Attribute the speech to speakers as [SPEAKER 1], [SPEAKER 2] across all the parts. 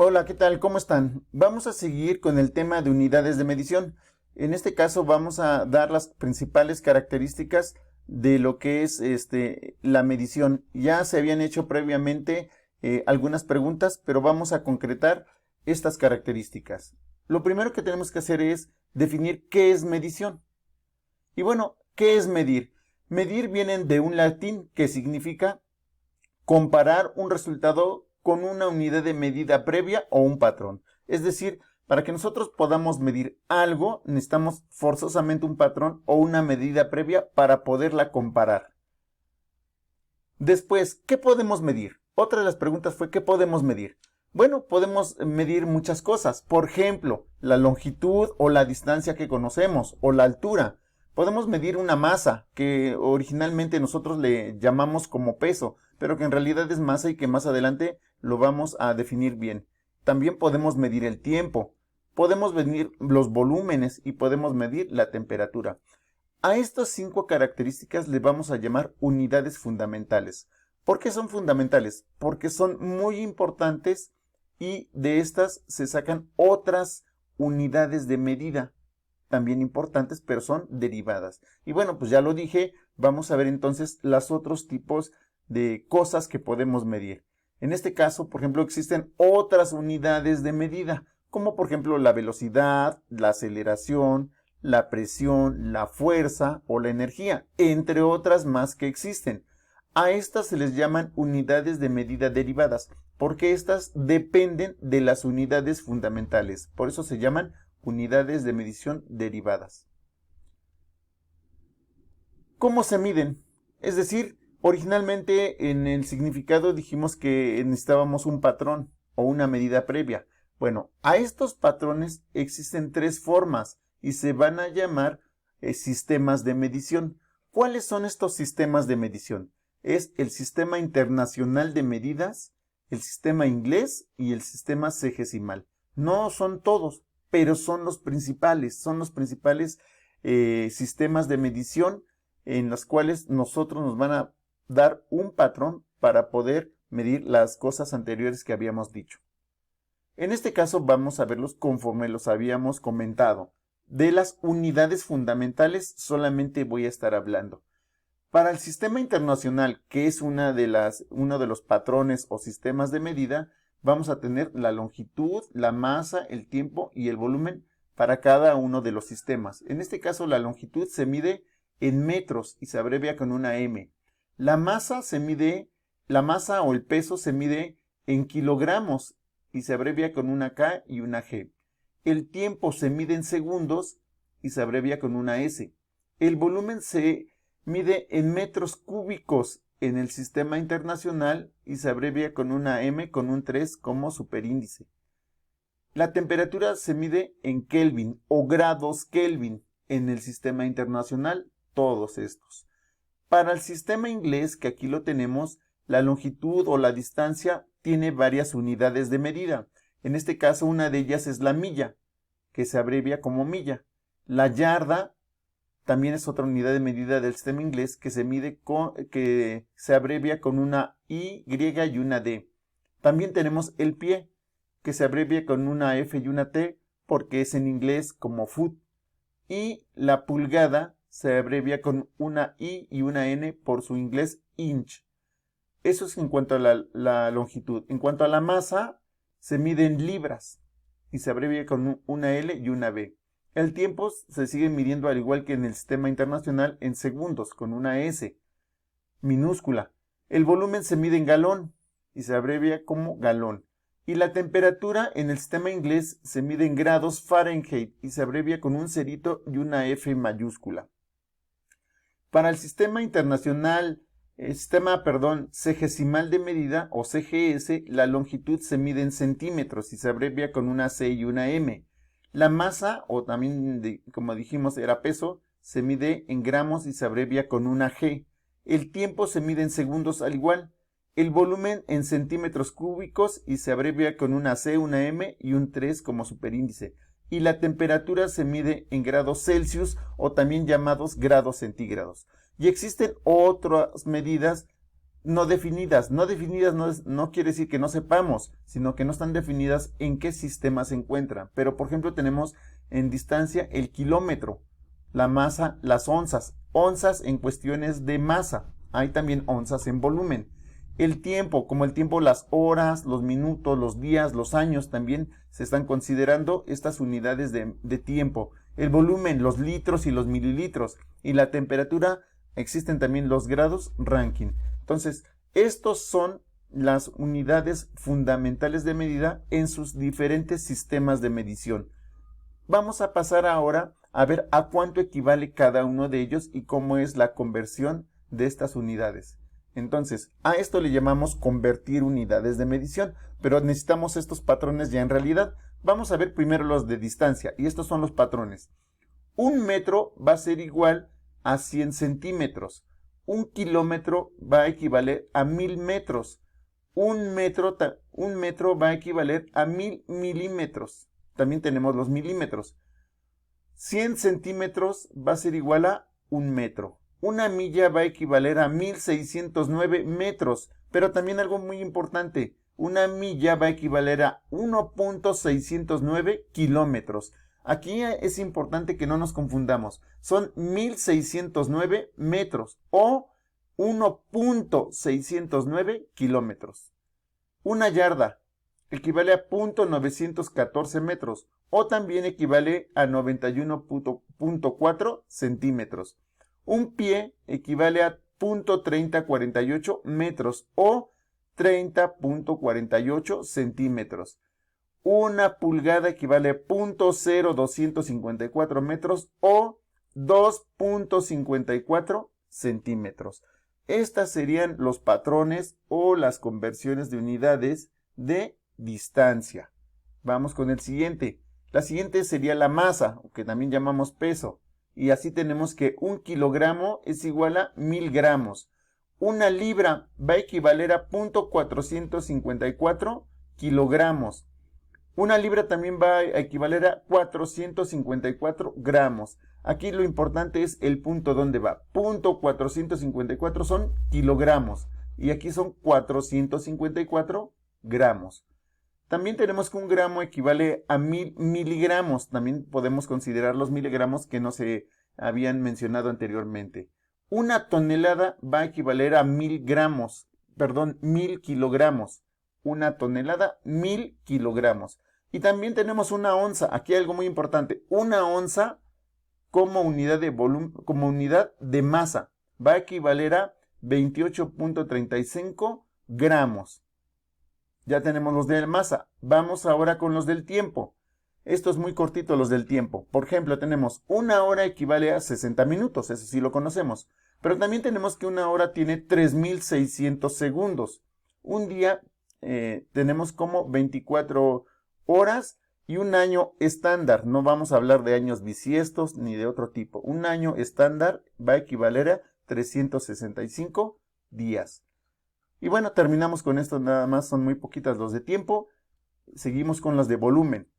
[SPEAKER 1] Hola, ¿qué tal? ¿Cómo están? Vamos a seguir con el tema de unidades de medición. En este caso vamos a dar las principales características de lo que es la medición. Ya se habían hecho previamente algunas preguntas, pero vamos a concretar estas características. Lo primero que tenemos que hacer es definir qué es medición. Y bueno, ¿qué es medir? Medir viene de un latín que significa comparar un resultado con una unidad de medida previa o un patrón. Es decir, para que nosotros podamos medir algo, necesitamos forzosamente un patrón o una medida previa para poderla comparar. Después, ¿qué podemos medir? Otra de las preguntas fue, ¿qué podemos medir? Bueno, podemos medir muchas cosas. Por ejemplo, la longitud o la distancia que conocemos o la altura. Podemos medir una masa que originalmente nosotros le llamamos como peso, pero que en realidad es masa y que más adelante lo vamos a definir bien. También podemos medir el tiempo, podemos medir los volúmenes y podemos medir la temperatura. A estas 5 características le vamos a llamar unidades fundamentales. ¿Por qué son fundamentales? Porque son muy importantes y de estas se sacan otras unidades de medida también importantes, pero son derivadas. Y bueno, pues ya lo dije, vamos a ver entonces los otros tipos de cosas que podemos medir. En este caso, por ejemplo, existen otras unidades de medida, como por ejemplo la velocidad, la aceleración, la presión, la fuerza o la energía, entre otras más que existen. A estas se les llaman unidades de medida derivadas, porque estas dependen de las unidades fundamentales. Por eso se llaman unidades de medición derivadas. ¿Cómo se miden? Es decir, originalmente en el significado dijimos que necesitábamos un patrón o una medida previa. Bueno, a estos patrones existen 3 formas y se van a llamar sistemas de medición. ¿Cuáles son estos sistemas de medición? Es el Sistema Internacional de Medidas, el Sistema Inglés y el Sistema Sexagesimal. No son todos, pero son los principales sistemas de medición en los cuales nosotros nos van a dar un patrón para poder medir las cosas anteriores que habíamos dicho. En este caso vamos a verlos conforme los habíamos comentado. De las unidades fundamentales solamente voy a estar hablando. Para el sistema internacional, que es uno de los patrones o sistemas de medida, vamos a tener la longitud, la masa, el tiempo y el volumen para cada uno de los sistemas. En este caso, la longitud se mide en metros y se abrevia con una M. La masa o el peso se mide en kilogramos y se abrevia con una K y una G. El tiempo se mide en segundos y se abrevia con una S. El volumen se mide en metros cúbicos en el sistema internacional y se abrevia con una M con un 3 como superíndice. La temperatura se mide en Kelvin o grados Kelvin en el sistema internacional, todos estos. Para el sistema inglés, que aquí lo tenemos, la longitud o la distancia tiene varias unidades de medida. En este caso, una de ellas es la milla, que se abrevia como milla. La yarda también es otra unidad de medida del sistema inglés que se abrevia con una Y y una D. También tenemos el pie, que se abrevia con una F y una T porque es en inglés como foot. Y la pulgada se abrevia con una I y una N por su inglés inch. Eso es en cuanto a la longitud. En cuanto a la masa, se mide en libras y se abrevia con una L y una B. El tiempo se sigue midiendo al igual que en el sistema internacional en segundos con una S minúscula. El volumen se mide en galón y se abrevia como galón. Y la temperatura en el sistema inglés se mide en grados Fahrenheit y se abrevia con un cerito y una F mayúscula. Para el sistema sexagesimal de medida o CGS, la longitud se mide en centímetros y se abrevia con una C y una M. La masa, o también como dijimos era peso, se mide en gramos y se abrevia con una G. El tiempo se mide en segundos al igual. El volumen en centímetros cúbicos y se abrevia con una C, una M y un 3 como superíndice. Y la temperatura se mide en grados Celsius o también llamados grados centígrados. Y existen otras medidas no definidas. No definidas no quiere decir que no sepamos, sino que no están definidas en qué sistema se encuentran. Pero, por ejemplo, tenemos en distancia el kilómetro, la masa, las onzas. Onzas en cuestiones de masa. Hay también onzas en volumen. El tiempo, como el tiempo, las horas, los minutos, los días, los años, también se están considerando estas unidades de tiempo. El volumen, los litros y los mililitros. Y la temperatura, existen también los grados Rankine. Entonces, estos son las unidades fundamentales de medida en sus diferentes sistemas de medición. Vamos a pasar ahora a ver a cuánto equivale cada uno de ellos y cómo es la conversión de estas unidades. Entonces, a esto le llamamos convertir unidades de medición, pero necesitamos estos patrones ya en realidad. Vamos a ver primero los de distancia, y estos son los patrones. Un metro va a ser igual a 100 centímetros. Un kilómetro va a equivaler a 1000 metros. Un metro va a equivaler a 1000 milímetros. También tenemos los milímetros. 100 centímetros va a ser igual a 1 metro. Una milla va a equivaler a 1609 metros, pero también algo muy importante, una milla va a equivaler a 1.609 kilómetros. Aquí es importante que no nos confundamos, son 1609 metros o 1.609 kilómetros. Una yarda equivale a 0.914 metros o también equivale a 91.4 centímetros. Un pie equivale a 0.3048 metros o 30.48 centímetros. Una pulgada equivale a 0.0254 metros o 2.54 centímetros. Estas serían los patrones o las conversiones de unidades de distancia. Vamos con el siguiente. La siguiente sería la masa, que también llamamos peso. Y así tenemos que 1 kilogramo es igual a 1000 gramos. Una libra va a equivaler a 0.454 kilogramos. Una libra también va a equivaler a 454 gramos. Aquí lo importante es el punto donde va. 454 son kilogramos. Y aquí son 454 gramos. También tenemos que un gramo equivale a 1000 miligramos. También podemos considerar los miligramos que no se habían mencionado anteriormente. Una tonelada va a equivaler a 1000 gramos. Perdón, 1000 kilogramos. Una tonelada, 1000 kilogramos. Y también tenemos una onza. Aquí hay algo muy importante. Una onza como unidad de volumen, como unidad de masa, va a equivaler a 28.35 gramos. Ya tenemos los de masa. Vamos ahora con los del tiempo. Esto es muy cortito, los del tiempo. Por ejemplo, tenemos una hora equivale a 60 minutos. Ese sí lo conocemos. Pero también tenemos que una hora tiene 3600 segundos. Un día tenemos como 24 horas y un año estándar. No vamos a hablar de años bisiestos ni de otro tipo. Un año estándar va a equivaler a 365 días. Y bueno, terminamos con esto, nada más son muy poquitas los de tiempo. Seguimos con los de volumen.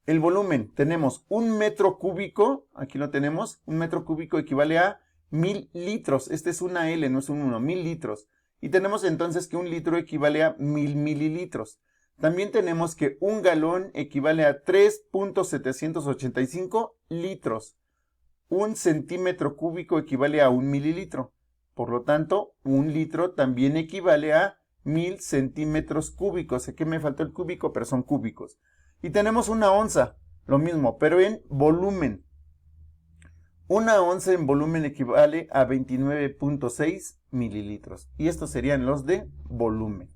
[SPEAKER 1] El volumen, tenemos un metro cúbico, aquí lo tenemos, un metro cúbico equivale a 1000 litros. Este es una L, no es un 1, 1000 litros. Y tenemos entonces que un litro equivale a 1000 mililitros. También tenemos que un galón equivale a 3.785 litros. Un centímetro cúbico equivale a 1 mililitro. Por lo tanto, un litro también equivale a 1000 centímetros cúbicos. Aquí me faltó el cúbico, pero son cúbicos. Y tenemos una onza, lo mismo, pero en volumen. Una onza en volumen equivale a 29.6 mililitros. Y estos serían los de volumen.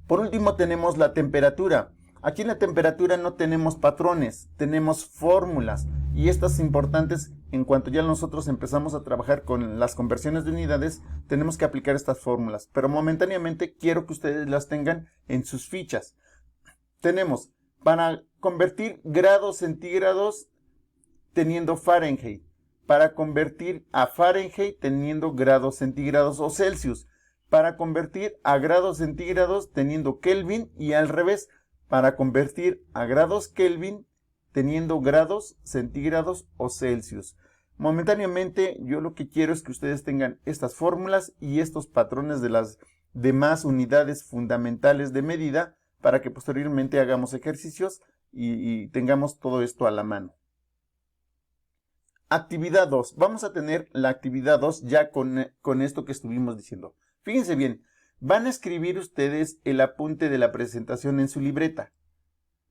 [SPEAKER 1] Por último tenemos la temperatura. Aquí en la temperatura no tenemos patrones, tenemos fórmulas. Y estas importantes, en cuanto ya nosotros empezamos a trabajar con las conversiones de unidades, tenemos que aplicar estas fórmulas. Pero momentáneamente quiero que ustedes las tengan en sus fichas. Tenemos para convertir grados centígrados teniendo Fahrenheit. Para convertir a Fahrenheit teniendo grados centígrados o Celsius. Para convertir a grados centígrados teniendo Kelvin y al revés. Para convertir a grados Kelvin teniendo grados centígrados o Celsius. Momentáneamente yo lo que quiero es que ustedes tengan estas fórmulas y estos patrones de las demás unidades fundamentales de medida para que posteriormente hagamos ejercicios y tengamos todo esto a la mano. Actividad 2. Vamos a tener la actividad 2 ya con esto que estuvimos diciendo. Fíjense bien, van a escribir ustedes el apunte de la presentación en su libreta.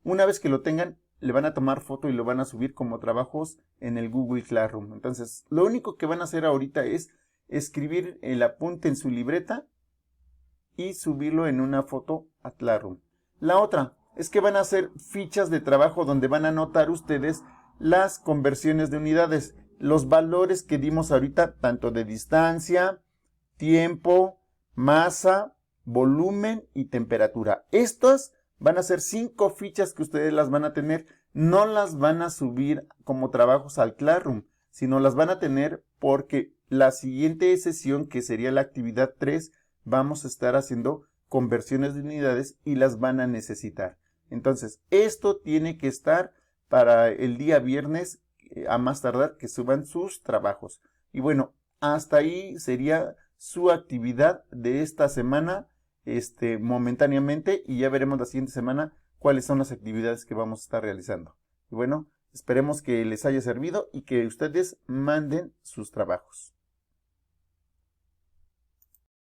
[SPEAKER 1] Una vez que lo tengan, le van a tomar foto y lo van a subir como trabajos en el Google Classroom. Entonces, lo único que van a hacer ahorita es escribir el apunte en su libreta y subirlo en una foto a Classroom. La otra es que van a hacer fichas de trabajo donde van a anotar ustedes las conversiones de unidades, los valores que dimos ahorita, tanto de distancia, tiempo, masa, volumen y temperatura. Estas van a ser 5 fichas que ustedes las van a tener. No las van a subir como trabajos al Classroom, sino las van a tener porque la siguiente sesión, que sería la actividad 3, vamos a estar haciendo conversiones de unidades y las van a necesitar. Entonces, esto tiene que estar para el día viernes, a más tardar, que suban sus trabajos. Y bueno, hasta ahí sería su actividad de esta semana, momentáneamente, y ya veremos la siguiente semana cuáles son las actividades que vamos a estar realizando. Y bueno, esperemos que les haya servido y que ustedes manden sus trabajos.